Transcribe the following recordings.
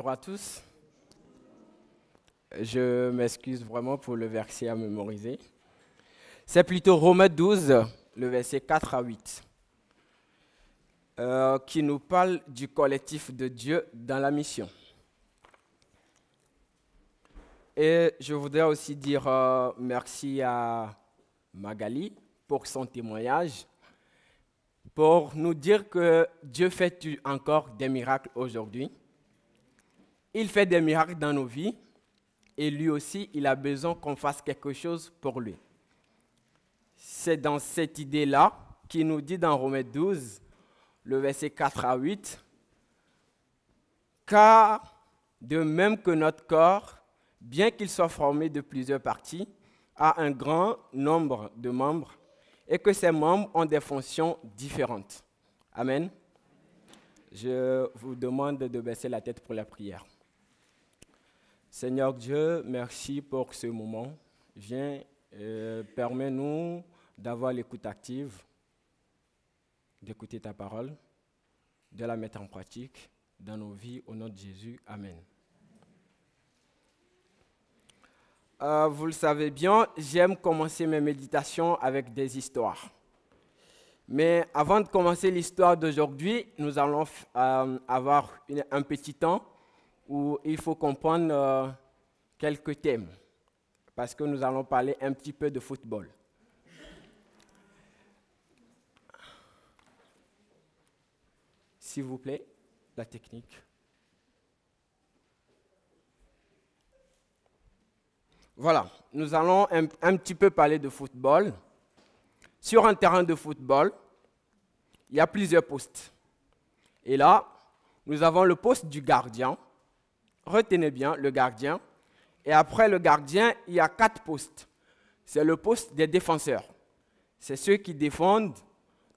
Bonjour à tous. Je m'excuse vraiment pour le verset à mémoriser. C'est plutôt Romains 12, le verset 4 à 8, qui nous parle du collectif de Dieu dans la mission. Et je voudrais aussi dire merci à Magali pour son témoignage, pour nous dire que Dieu fait encore des miracles aujourd'hui. Il fait des miracles dans nos vies et lui aussi, il a besoin qu'on fasse quelque chose pour lui. C'est dans cette idée-là qu'il nous dit dans Romains 12, le verset 4 à 8, « Car de même que notre corps, bien qu'il soit formé de plusieurs parties, a un grand nombre de membres et que ces membres ont des fonctions différentes. » Amen. Je vous demande de baisser la tête pour la prière. Seigneur Dieu, merci pour ce moment. Viens, permets-nous d'avoir l'écoute active, d'écouter ta parole, de la mettre en pratique dans nos vies. Au nom de Jésus, Amen. Vous le savez bien, j'aime commencer mes méditations avec des histoires. Mais avant de commencer l'histoire d'aujourd'hui, nous allons avoir un petit temps où il faut comprendre quelques thèmes, parce que nous allons parler un petit peu de football. S'il vous plaît, la technique. Voilà, nous allons un petit peu parler de football. Sur un terrain de football, il y a plusieurs postes. Et là, nous avons le poste du gardien. Retenez bien, le gardien. Et après le gardien, il y a 4 postes. C'est le poste des défenseurs. C'est ceux qui défendent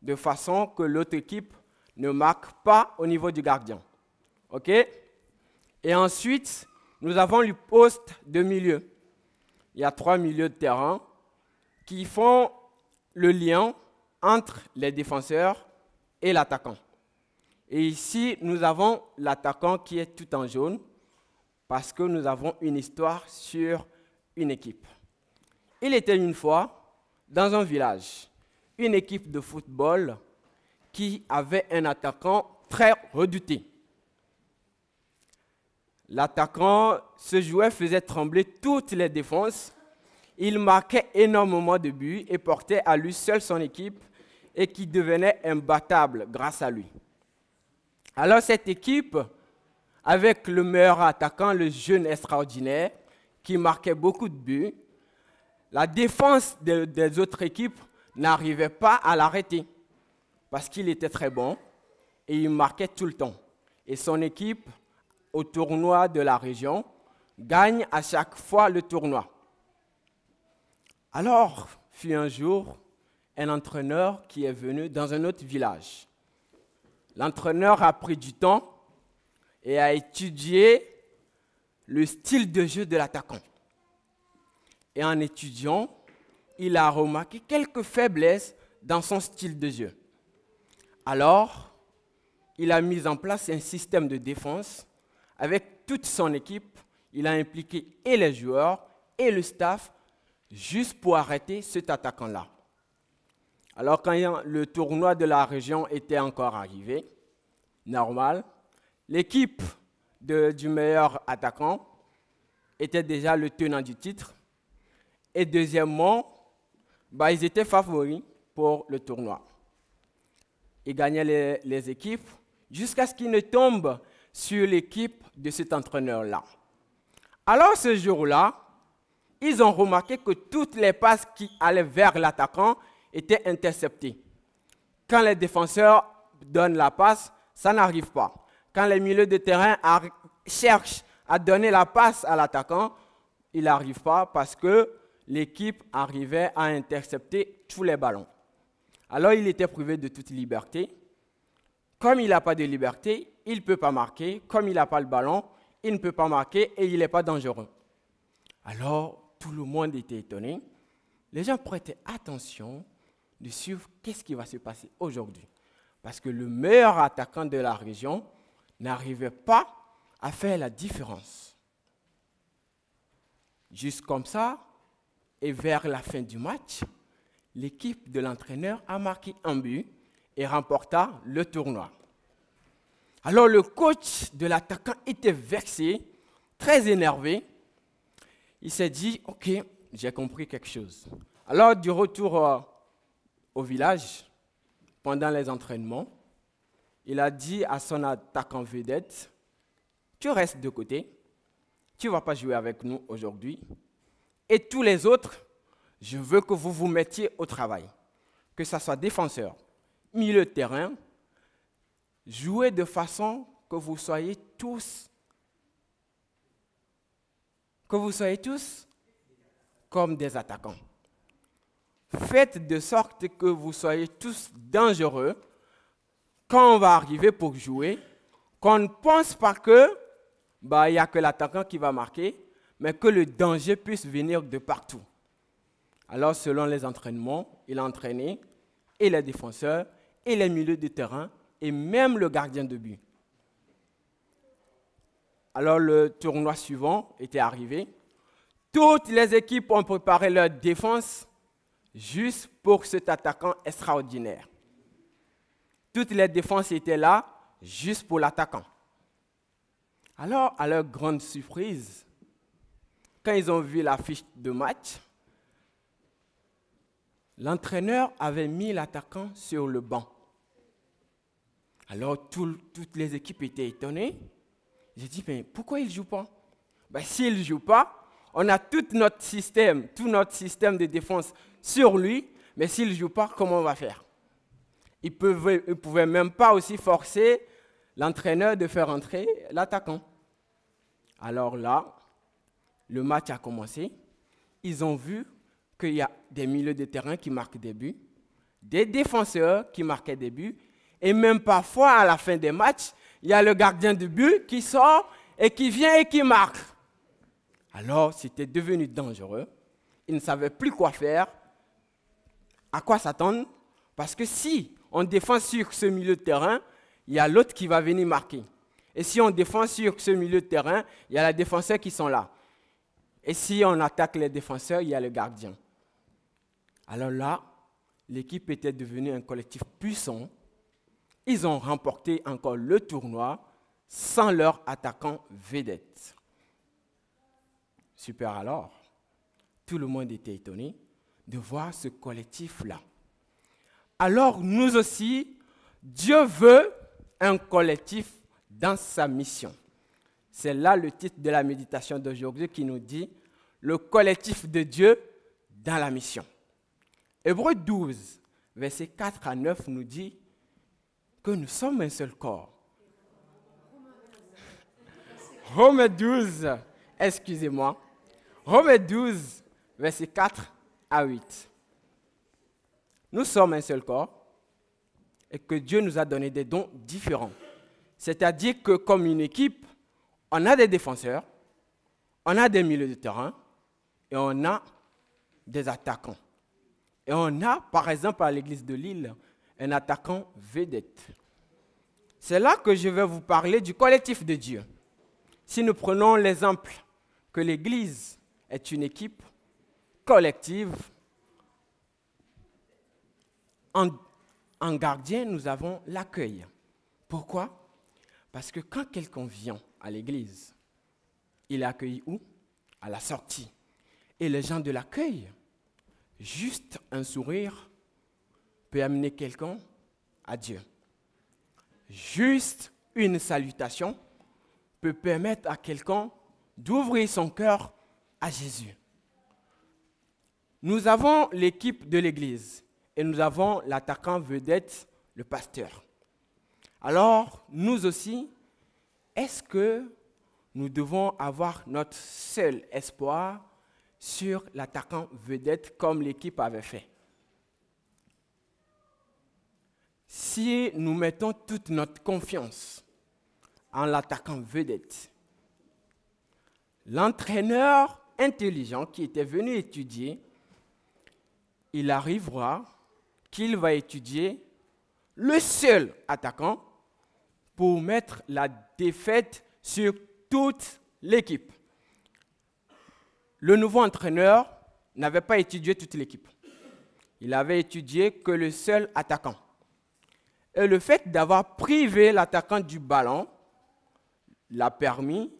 de façon que l'autre équipe ne marque pas au niveau du gardien. OK? Et ensuite, nous avons le poste de milieu. Il y a 3 milieux de terrain qui font le lien entre les défenseurs et l'attaquant. Et ici, nous avons l'attaquant qui est tout en jaune parce que nous avons une histoire sur une équipe. Il était une fois, dans un village, une équipe de football qui avait un attaquant très redouté. L'attaquant, ce joueur faisait trembler toutes les défenses. Il marquait énormément de buts et portait à lui seul son équipe et qui devenait imbattable grâce à lui. Alors cette équipe, avec le meilleur attaquant, le jeune extraordinaire, qui marquait beaucoup de buts, la défense des autres équipes n'arrivait pas à l'arrêter parce qu'il était très bon et il marquait tout le temps. Et son équipe, au tournoi de la région, gagne à chaque fois le tournoi. Alors, fut un jour un entraîneur qui est venu dans un autre village. L'entraîneur a pris du temps et a étudié le style de jeu de l'attaquant. Et en étudiant, il a remarqué quelques faiblesses dans son style de jeu. Alors, il a mis en place un système de défense avec toute son équipe. Il a impliqué et les joueurs et le staff juste pour arrêter cet attaquant-là. Alors, quand le tournoi de la région était encore arrivé, normal, l'équipe du meilleur attaquant était déjà le tenant du titre. Et deuxièmement, ils étaient favoris pour le tournoi. Ils gagnaient les équipes jusqu'à ce qu'ils ne tombent sur l'équipe de cet entraîneur-là. Alors ce jour-là, ils ont remarqué que toutes les passes qui allaient vers l'attaquant étaient interceptées. Quand les défenseurs donnent la passe, ça n'arrive pas. Quand les milieux de terrain cherchent à donner la passe à l'attaquant, il n'arrive pas parce que l'équipe arrivait à intercepter tous les ballons. Alors il était privé de toute liberté. Comme il n'a pas de liberté, il ne peut pas marquer. Comme il n'a pas le ballon, il ne peut pas marquer et il n'est pas dangereux. Alors tout le monde était étonné. Les gens prêtaient attention de suivre qu'est-ce qui va se passer aujourd'hui. Parce que le meilleur attaquant de la région n'arrivait pas a fait la différence. Juste comme ça, et vers la fin du match, l'équipe de l'entraîneur a marqué un but et remporta le tournoi. Alors le coach de l'attaquant était vexé, très énervé. Il s'est dit, ok, j'ai compris quelque chose. Alors du retour au village, pendant les entraînements, il a dit à son attaquant vedette, tu restes de côté, tu ne vas pas jouer avec nous aujourd'hui. Et tous les autres, je veux que vous vous mettiez au travail. Que ce soit défenseur, milieu de terrain, jouez de façon que vous soyez tous comme des attaquants. Faites de sorte que vous soyez tous dangereux quand on va arriver pour jouer, qu'on ne pense pas que il n'y a que l'attaquant qui va marquer, mais que le danger puisse venir de partout. Alors, selon les entraînements, il a entraîné et les défenseurs, et les milieux de terrain, et même le gardien de but. Alors, le tournoi suivant était arrivé. Toutes les équipes ont préparé leur défense juste pour cet attaquant extraordinaire. Toutes les défenses étaient là juste pour l'attaquant. Alors, à leur grande surprise, quand ils ont vu la fiche de match, l'entraîneur avait mis l'attaquant sur le banc. Alors, toutes les équipes étaient étonnées. J'ai dit, mais pourquoi il ne joue pas? S'il ne joue pas, on a tout notre système de défense sur lui, mais s'il ne joue pas, comment on va faire? Il ne pouvait même pas aussi forcer l'entraîneur de faire entrer l'attaquant. Alors là, le match a commencé. Ils ont vu qu'il y a des milieux de terrain qui marquent des buts, des défenseurs qui marquaient des buts, et même parfois, à la fin des matchs, il y a le gardien de but qui sort et qui vient et qui marque. Alors, c'était devenu dangereux. Ils ne savaient plus quoi faire, à quoi s'attendre, parce que si on défend sur ce milieu de terrain, il y a l'autre qui va venir marquer. Et si on défend sur ce milieu de terrain, il y a les défenseurs qui sont là. Et si on attaque les défenseurs, il y a le gardien. Alors là, l'équipe était devenue un collectif puissant. Ils ont remporté encore le tournoi sans leur attaquant vedette. Super alors. Tout le monde était étonné de voir ce collectif-là. Alors nous aussi, Dieu veut un collectif dans sa mission. C'est là le titre de la méditation d'aujourd'hui qui nous dit « Le collectif de Dieu dans la mission ». Hébreux 12, versets 4 à 9 nous dit que nous sommes un seul corps. Romains 12, excusez-moi. Romains 12, versets 4 à 8. Nous sommes un seul corps et que Dieu nous a donné des dons différents. C'est-à-dire que comme une équipe, on a des défenseurs, on a des milieux de terrain et on a des attaquants. Et on a, par exemple, à l'église de Lille, un attaquant vedette. C'est là que je vais vous parler du collectif de Dieu. Si nous prenons l'exemple que l'église est une équipe collective, en gardien, nous avons l'accueil. Pourquoi? Parce que quand quelqu'un vient à l'église, il est accueilli où? À la sortie. Et les gens de l'accueil, juste un sourire peut amener quelqu'un à Dieu. Juste une salutation peut permettre à quelqu'un d'ouvrir son cœur à Jésus. Nous avons l'équipe de l'église et nous avons l'attaquant vedette, le pasteur. Alors, nous aussi, est-ce que nous devons avoir notre seul espoir sur l'attaquant vedette comme l'équipe avait fait? Si nous mettons toute notre confiance en l'attaquant vedette, l'entraîneur intelligent qui était venu étudier, il arrivera qu'il va étudier le seul attaquant pour mettre la défaite sur toute l'équipe. Le nouveau entraîneur n'avait pas étudié toute l'équipe. Il avait étudié que le seul attaquant. Et le fait d'avoir privé l'attaquant du ballon l'a permis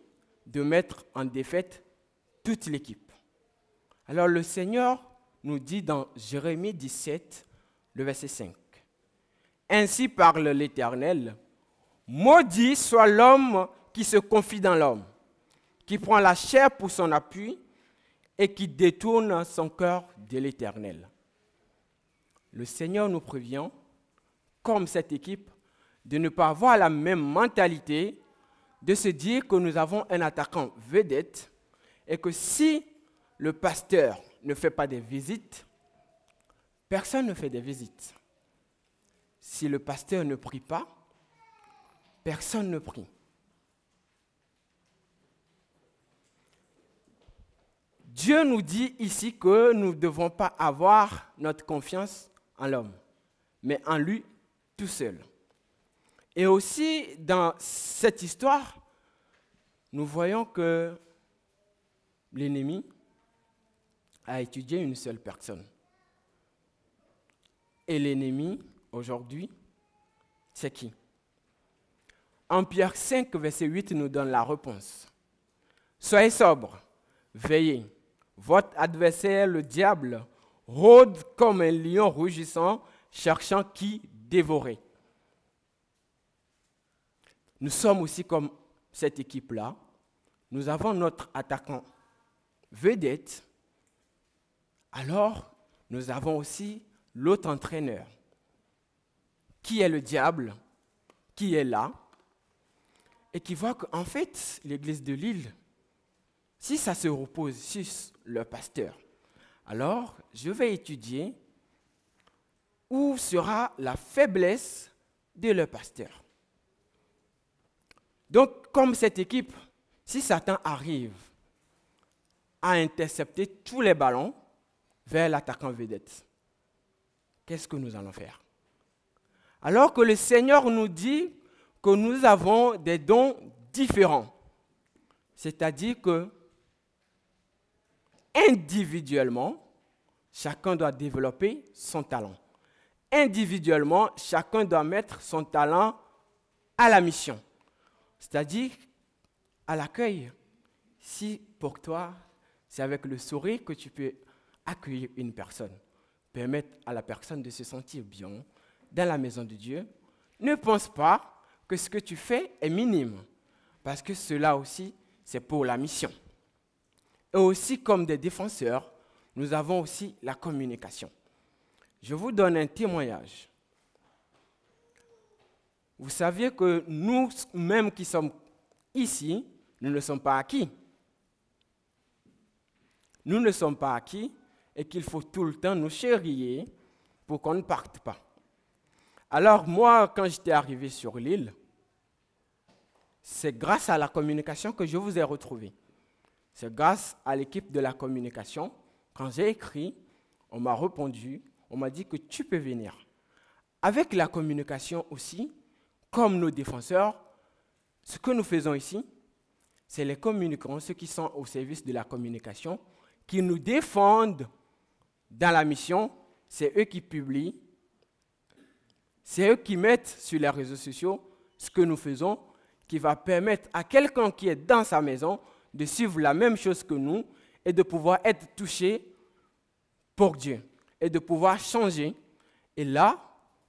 de mettre en défaite toute l'équipe. Alors le Seigneur nous dit dans Jérémie 17, le verset 5. Ainsi parle l'Éternel, maudit soit l'homme qui se confie dans l'homme, qui prend la chair pour son appui et qui détourne son cœur de l'Éternel. Le Seigneur nous prévient, comme cette équipe, de ne pas avoir la même mentalité, de se dire que nous avons un attaquant vedette et que si le pasteur ne fait pas des visites, personne ne fait des visites. Si le pasteur ne prie pas, personne ne prie. Dieu nous dit ici que nous ne devons pas avoir notre confiance en l'homme, mais en lui tout seul. Et aussi, dans cette histoire, nous voyons que l'ennemi a étudié une seule personne. Et l'ennemi, aujourd'hui, c'est qui? En Pierre 5, verset 8, nous donne la réponse. Soyez sobres, veillez. Votre adversaire, le diable, rôde comme un lion rugissant, cherchant qui dévorer. Nous sommes aussi comme cette équipe-là. Nous avons notre attaquant vedette. Alors, nous avons aussi l'autre entraîneur, qui est le diable, qui est là, et qui voit qu'en fait, l'église de Lille, si ça se repose sur le pasteur, alors je vais étudier où sera la faiblesse de le pasteur. Donc, comme cette équipe, si Satan arrive à intercepter tous les ballons vers l'attaquant vedette, qu'est-ce que nous allons faire? Alors que le Seigneur nous dit que nous avons des dons différents, c'est-à-dire que individuellement, chacun doit développer son talent. Individuellement, chacun doit mettre son talent à la mission. C'est-à-dire à l'accueil. Si pour toi, c'est avec le sourire que tu peux accueillir une personne, permettre à la personne de se sentir bien dans la maison de Dieu, ne pense pas que ce que tu fais est minime, parce que cela aussi, c'est pour la mission. Et aussi, comme des défenseurs, nous avons aussi la communication. Je vous donne un témoignage. Vous saviez que nous-mêmes qui sommes ici, nous ne sommes pas acquis. Nous ne sommes pas acquis et qu'il faut tout le temps nous chérir pour qu'on ne parte pas. Alors moi, quand j'étais arrivé sur l'île, c'est grâce à la communication que je vous ai retrouvé. C'est grâce à l'équipe de la communication. Quand j'ai écrit, on m'a répondu, on m'a dit que tu peux venir. Avec la communication aussi, comme nos défenseurs, ce que nous faisons ici, c'est les communicants, ceux qui sont au service de la communication, qui nous défendent dans la mission. C'est eux qui publient, c'est eux qui mettent sur les réseaux sociaux ce que nous faisons, qui va permettre à quelqu'un qui est dans sa maison de suivre la même chose que nous et de pouvoir être touché pour Dieu et de pouvoir changer. Et là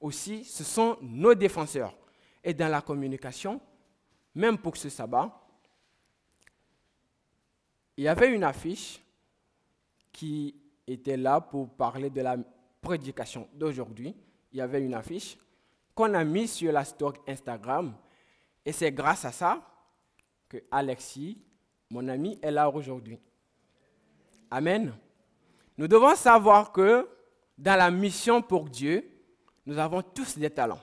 aussi, ce sont nos défenseurs. Et dans la communication, même pour ce sabbat, il y avait une affiche qui était là pour parler de la prédication d'aujourd'hui. Il y avait une affiche qu'on a mise sur la story Instagram. Et c'est grâce à ça que Alexis, mon ami, est là aujourd'hui. Amen. Nous devons savoir que dans la mission pour Dieu, nous avons tous des talents.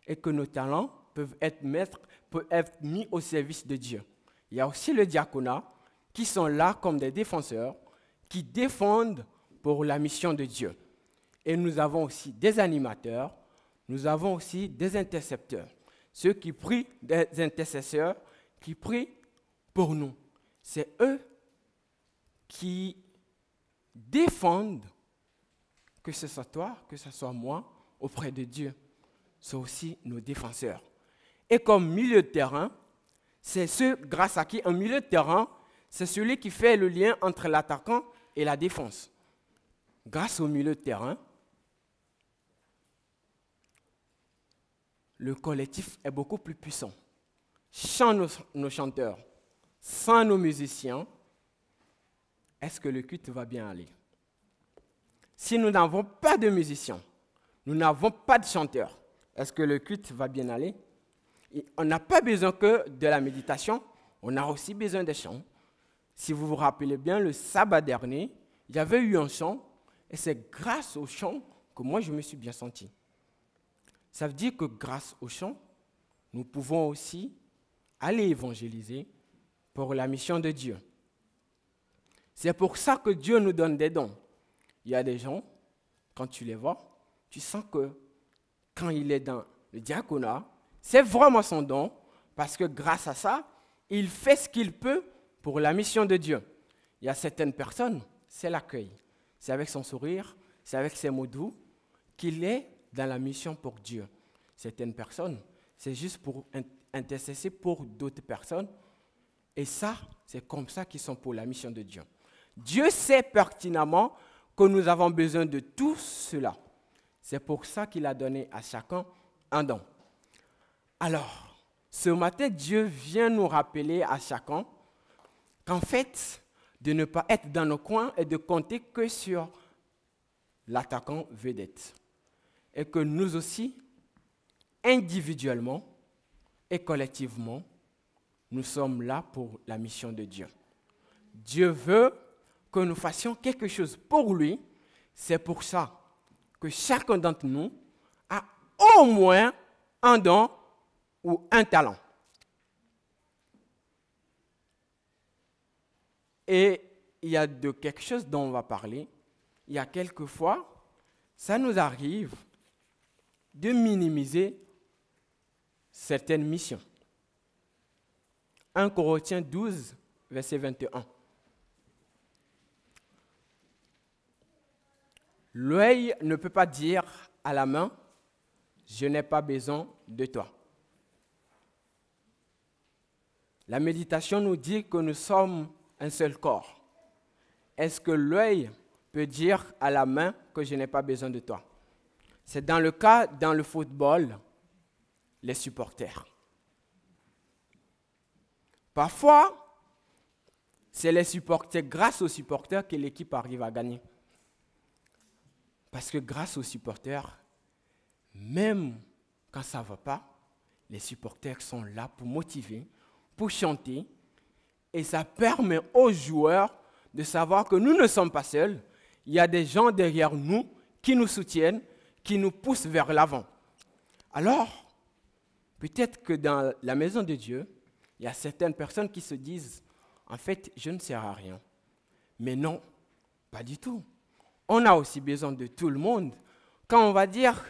Et que nos talents peuvent être mis au service de Dieu. Il y a aussi le diaconat qui sont là comme des défenseurs, qui défendent pour la mission de Dieu. Et nous avons aussi des animateurs, nous avons aussi des intercepteurs. Ceux qui prient, des intercesseurs, qui prient pour nous. C'est eux qui défendent, que ce soit toi, que ce soit moi, auprès de Dieu. C'est aussi nos défenseurs. Et comme milieu de terrain, c'est ceux grâce à qui un milieu de terrain, c'est celui qui fait le lien entre l'attaquant et la défense. Grâce au milieu de terrain, le collectif est beaucoup plus puissant. Sans nos chanteurs, sans nos musiciens, est-ce que le culte va bien aller? Si nous n'avons pas de musiciens, nous n'avons pas de chanteurs, est-ce que le culte va bien aller? Et on n'a pas besoin que de la méditation, on a aussi besoin des chants. Si vous vous rappelez bien, le sabbat dernier, il y avait eu un chant, et c'est grâce au chant que moi je me suis bien senti. Ça veut dire que grâce au chant, nous pouvons aussi aller évangéliser pour la mission de Dieu. C'est pour ça que Dieu nous donne des dons. Il y a des gens, quand tu les vois, tu sens que quand il est dans le diaconat, c'est vraiment son don, parce que grâce à ça, il fait ce qu'il peut pour la mission de Dieu. Il y a certaines personnes, c'est l'accueil. C'est avec son sourire, c'est avec ses mots doux qu'il est dans la mission pour Dieu. Certaines personnes, c'est juste pour intercéder pour d'autres personnes. Et ça, c'est comme ça qu'ils sont pour la mission de Dieu. Dieu sait pertinemment que nous avons besoin de tout cela. C'est pour ça qu'il a donné à chacun un don. Alors, ce matin, Dieu vient nous rappeler à chacun qu'en fait, de ne pas être dans nos coins et de compter que sur l'attaquant vedette. Et que nous aussi, individuellement et collectivement, nous sommes là pour la mission de Dieu. Dieu veut que nous fassions quelque chose pour lui. C'est pour ça que chacun d'entre nous a au moins un don ou un talent. Et il y a de quelque chose dont on va parler. Il y a quelquefois, ça nous arrive de minimiser certaines missions. 1 Corinthiens 12, verset 21. L'œil ne peut pas dire à la main, je n'ai pas besoin de toi. La méditation nous dit que nous sommes un seul corps. Est-ce que l'œil peut dire à la main que je n'ai pas besoin de toi? C'est dans le cas, dans le football, les supporters. Parfois, c'est les supporters, grâce aux supporters que l'équipe arrive à gagner. Parce que grâce aux supporters, même quand ça ne va pas, les supporters sont là pour motiver, pour chanter, et ça permet aux joueurs de savoir que nous ne sommes pas seuls. Il y a des gens derrière nous qui nous soutiennent, qui nous poussent vers l'avant. Alors, peut-être que dans la maison de Dieu, il y a certaines personnes qui se disent, en fait, je ne sers à rien. Mais non, pas du tout. On a aussi besoin de tout le monde. Quand on va dire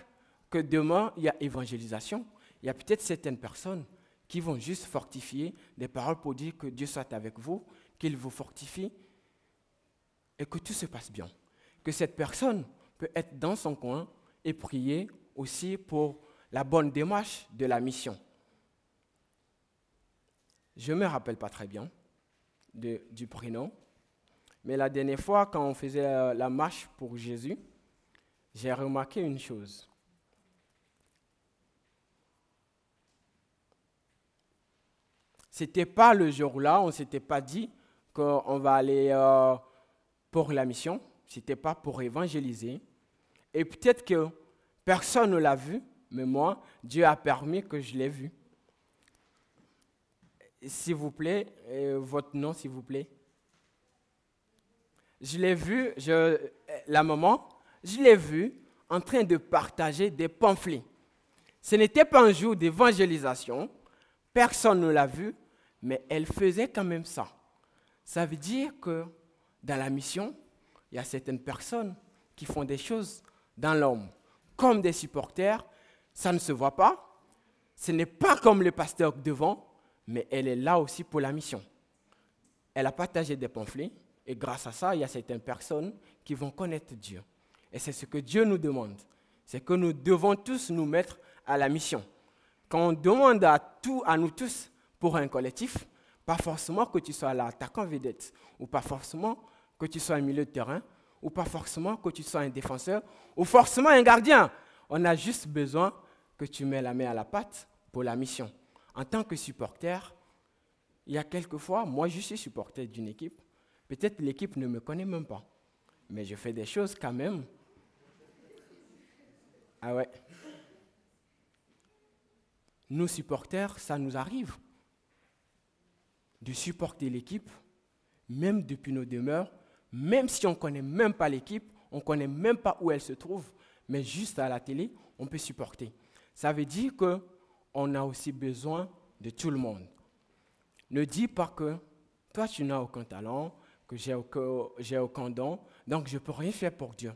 que demain, il y a évangélisation, il y a peut-être certaines personnes qui vont juste fortifier des paroles pour dire que Dieu soit avec vous, qu'il vous fortifie et que tout se passe bien. Que cette personne peut être dans son coin et prier aussi pour la bonne démarche de la mission. Je ne me rappelle pas très bien du prénom, mais la dernière fois, quand on faisait la marche pour Jésus, j'ai remarqué une chose. Ce n'était pas le jour-là, on ne s'était pas dit qu'on va aller pour la mission, ce n'était pas pour évangéliser. Et peut-être que personne ne l'a vu, mais moi, Dieu a permis que je l'ai vu. S'il vous plaît, votre nom, s'il vous plaît. Je l'ai vu, la maman, je l'ai vu en train de partager des pamphlets. Ce n'était pas un jour d'évangélisation, personne ne l'a vu, mais elle faisait quand même ça. Ça veut dire que dans la mission, il y a certaines personnes qui font des choses dans l'homme, comme des supporters, ça ne se voit pas. Ce n'est pas comme le pasteur devant, mais elle est là aussi pour la mission. elle a partagé des pamphlets et grâce à ça, il y a certaines personnes qui vont connaître Dieu. Et c'est ce que Dieu nous demande. C'est que nous devons tous nous mettre à la mission. Quand on demande à nous tous pour un collectif, pas forcément que tu sois l'attaquant vedette, ou pas forcément que tu sois un milieu de terrain, ou pas forcément que tu sois un défenseur, ou forcément un gardien. On a juste besoin que tu mets la main à la pâte pour la mission. En tant que supporter, il y a quelques fois, moi je suis supporter d'une équipe, peut-être l'équipe ne me connaît même pas, mais je fais des choses quand même. Ah ouais. Nous supporters, ça nous arrive de supporter l'équipe, même depuis nos demeures, même si on ne connaît même pas l'équipe, on ne connaît même pas où elle se trouve, mais juste à la télé, on peut supporter. Ça veut dire qu'on a aussi besoin de tout le monde. Ne dis pas que toi, tu n'as aucun talent, que j'ai aucun don, donc je ne peux rien faire pour Dieu.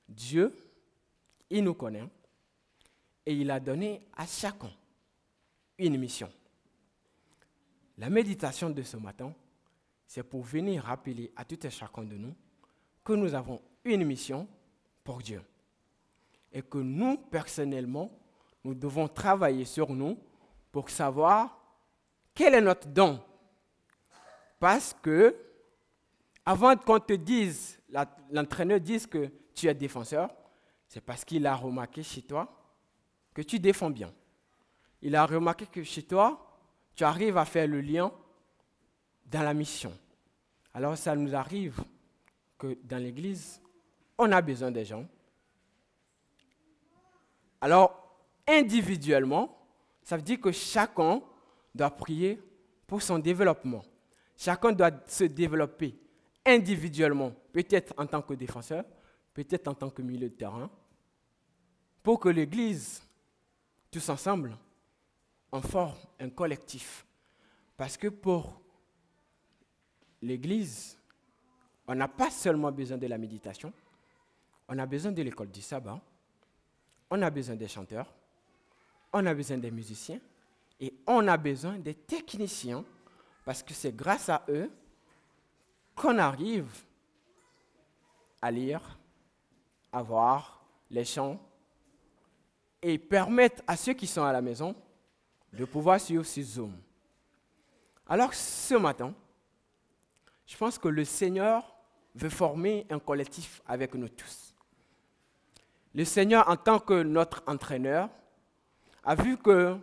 Dieu, il nous connaît et il a donné à chacun une mission. La méditation de ce matin, c'est pour venir rappeler à tout et chacun de nous que nous avons une mission pour Dieu. Et que nous, personnellement, nous devons travailler sur nous pour savoir quel est notre don. Parce que, avant qu'on te dise, l'entraîneur dise que tu es défenseur, c'est parce qu'il a remarqué chez toi que tu défends bien. Il a remarqué que chez toi, tu arrives à faire le lien dans la mission. Alors ça nous arrive que dans l'église, on a besoin des gens. Alors, individuellement, ça veut dire que chacun doit prier pour son développement. Chacun doit se développer individuellement, peut-être en tant que défenseur, peut-être en tant que milieu de terrain, pour que l'Église, tous ensemble, on forme un collectif. Parce que pour l'Église, on n'a pas seulement besoin de la méditation, on a besoin de l'école du sabbat, on a besoin des chanteurs, on a besoin des musiciens et on a besoin des techniciens parce que c'est grâce à eux qu'on arrive à lire, à voir les chants et permettre à ceux qui sont à la maison de pouvoir suivre sur Zoom. Alors ce matin, je pense que le Seigneur veut former un collectif avec nous tous. Le Seigneur, en tant que notre entraîneur, a vu que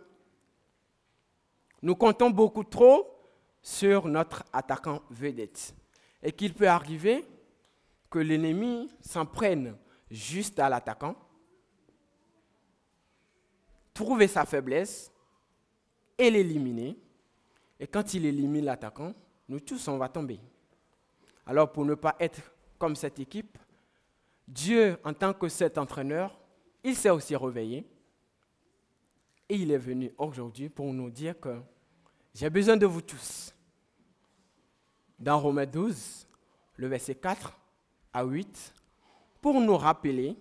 nous comptons beaucoup trop sur notre attaquant vedette et qu'il peut arriver que l'ennemi s'en prenne juste à l'attaquant, trouver sa faiblesse et l'éliminer. Et quand il élimine l'attaquant, nous tous, on va tomber. Alors pour ne pas être comme cette équipe, Dieu, en tant que cet entraîneur, il s'est aussi réveillé et il est venu aujourd'hui pour nous dire que j'ai besoin de vous tous. Dans Romains 12, le verset 4 à 8, pour nous rappeler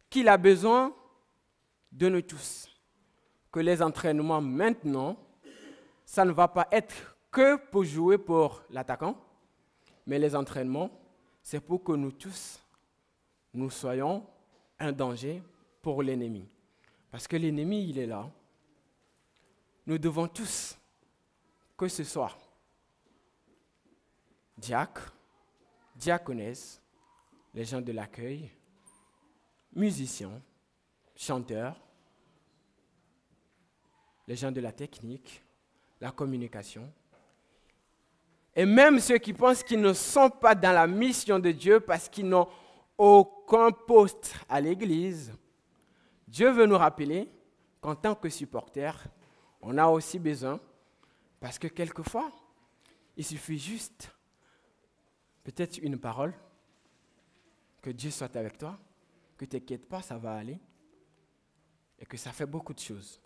qu'il a besoin de nous tous. Que les entraînements maintenant, ça ne va pas être que pour jouer pour l'attaquant, mais les entraînements, c'est pour que nous tous, nous soyons un danger pour l'ennemi. Parce que l'ennemi, il est là. Nous devons tous, que ce soit diacre, diaconesse, les gens de l'accueil, musiciens, chanteurs, les gens de la technique, la communication, et même ceux qui pensent qu'ils ne sont pas dans la mission de Dieu parce qu'ils n'ont aucun poste à l'église, Dieu veut nous rappeler qu'en tant que supporter, on a aussi besoin, parce que quelquefois, il suffit juste, peut-être une parole, que Dieu soit avec toi, que tu t'inquiètes pas, ça va aller, et que ça fait beaucoup de choses.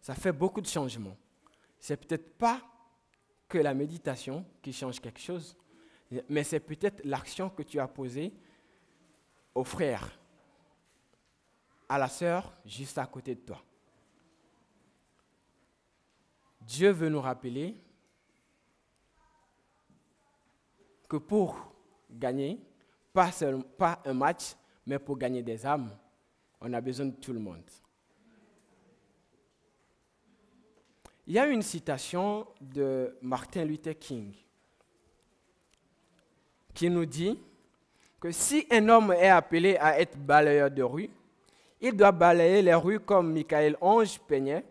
Ça fait beaucoup de changements. C'est peut-être pas que la méditation qui change quelque chose, mais c'est peut-être l'action que tu as posée au frère, à la sœur juste à côté de toi. Dieu veut nous rappeler que pour gagner, pas un match, mais pour gagner des âmes, on a besoin de tout le monde. Il y a une citation de Martin Luther King qui nous dit que si un homme est appelé à être balayeur de rue, il doit balayer les rues comme Michel-Ange peignait,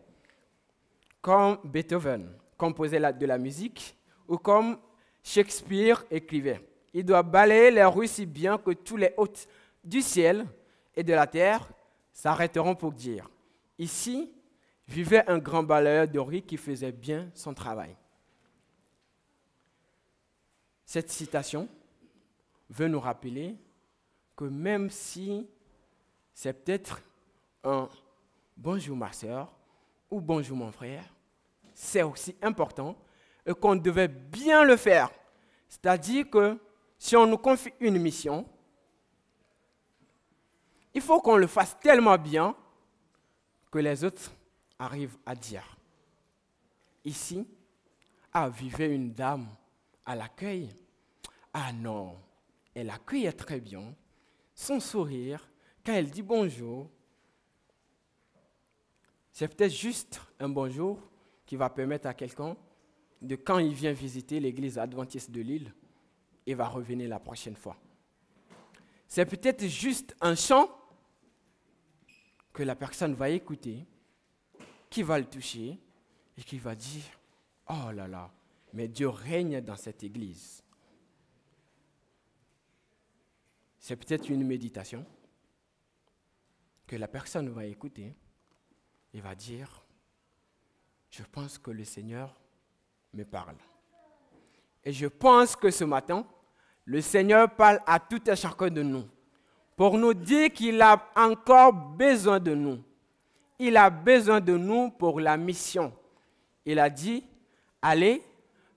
comme Beethoven composait de la musique ou comme Shakespeare écrivait. Il doit balayer les rues si bien que tous les hôtes du ciel et de la terre s'arrêteront pour dire « Ici vivait un grand balayeur de rue qui faisait bien son travail. » Cette citation veut nous rappeler que même si c'est peut-être un « bonjour ma soeur » ou « bonjour mon frère », c'est aussi important et qu'on devait bien le faire. C'est-à-dire que si on nous confie une mission, il faut qu'on le fasse tellement bien que les autres arrivent à dire. Ici, vivait une dame à l'accueil. Ah non, elle accueille très bien. Son sourire, quand elle dit bonjour, c'est peut-être juste un bonjour qui va permettre à quelqu'un de, quand il vient visiter l'église adventiste de Lille, il va revenir la prochaine fois. C'est peut-être juste un chant que la personne va écouter, qui va le toucher et qui va dire « Oh là là, mais Dieu règne dans cette église. » C'est peut-être une méditation que la personne va écouter et va dire « Je pense que le Seigneur me parle. » Et je pense que ce matin, le Seigneur parle à tout et chacun de nous pour nous dire qu'il a encore besoin de nous. Il a besoin de nous pour la mission. Il a dit, allez,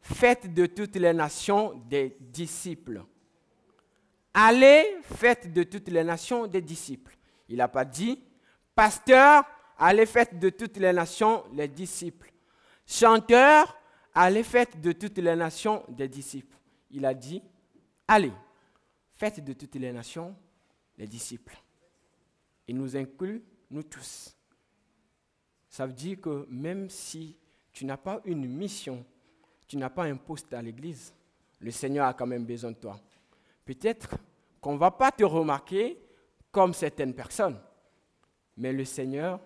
faites de toutes les nations des disciples. Allez, faites de toutes les nations des disciples. Il n'a pas dit, pasteur, allez, faites de toutes les nations les disciples. Chanteur, allez, faites de toutes les nations des disciples. Il a dit, allez, faites de toutes les nations les disciples. Il nous inclut, nous tous. Ça veut dire que même si tu n'as pas une mission, tu n'as pas un poste à l'église, le Seigneur a quand même besoin de toi. Peut-être qu'on ne va pas te remarquer comme certaines personnes, mais le Seigneur,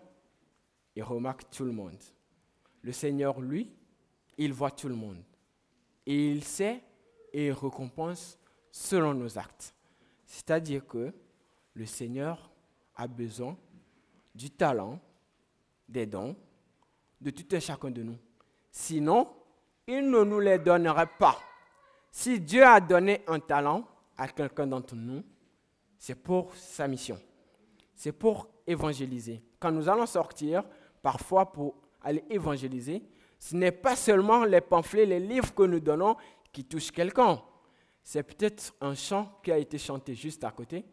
il remarque tout le monde. Le Seigneur, lui, il voit tout le monde. Et il sait et il récompense selon nos actes. C'est-à-dire que le Seigneur a besoin du talent, des dons, de tout et chacun de nous. Sinon, il ne nous les donnerait pas. Si Dieu a donné un talent à quelqu'un d'entre nous, c'est pour sa mission. C'est pour évangéliser. Quand nous allons sortir, parfois pour aller évangéliser, ce n'est pas seulement les pamphlets, les livres que nous donnons qui touchent quelqu'un. C'est peut-être un chant qui a été chanté juste à côté.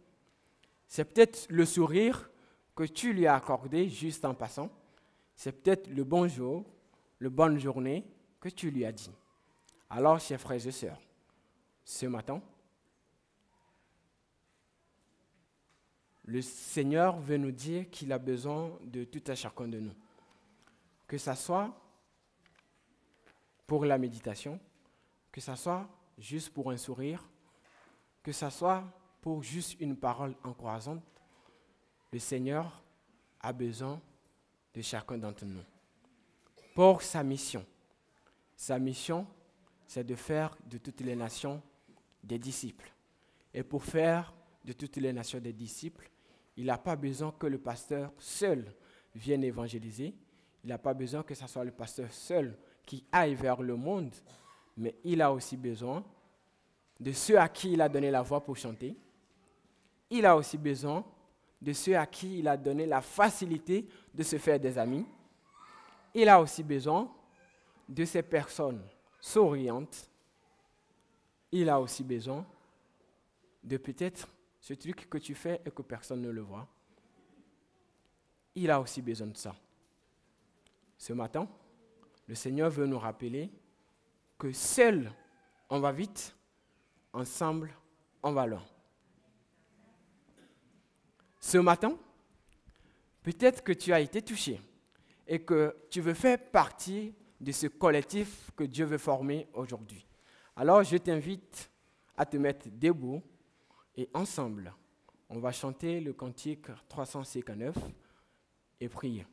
C'est peut-être le sourire que tu lui as accordé juste en passant. C'est peut-être le bonjour, le bonne journée que tu lui as dit. Alors, chers frères et sœurs, ce matin, le Seigneur veut nous dire qu'il a besoin de tout à chacun de nous. Que ce soit pour la méditation, que ce soit juste pour un sourire, que ce soit pour juste une parole encourageante, le Seigneur a besoin de chacun d'entre nous. Pour sa mission. Sa mission, c'est de faire de toutes les nations des disciples. Et pour faire de toutes les nations des disciples, il n'a pas besoin que le pasteur seul vienne évangéliser. Il n'a pas besoin que ce soit le pasteur seul qui aille vers le monde, mais il a aussi besoin de ceux à qui il a donné la voix pour chanter. Il a aussi besoin de ceux à qui il a donné la facilité de se faire des amis. Il a aussi besoin de ces personnes souriantes. Il a aussi besoin de peut-être ce truc que tu fais et que personne ne le voit. Il a aussi besoin de ça. Ce matin, le Seigneur veut nous rappeler que seul on va vite, ensemble on va loin. Ce matin, peut-être que tu as été touché et que tu veux faire partie de ce collectif que Dieu veut former aujourd'hui. Alors je t'invite à te mettre debout et ensemble, on va chanter le cantique 359 et prier.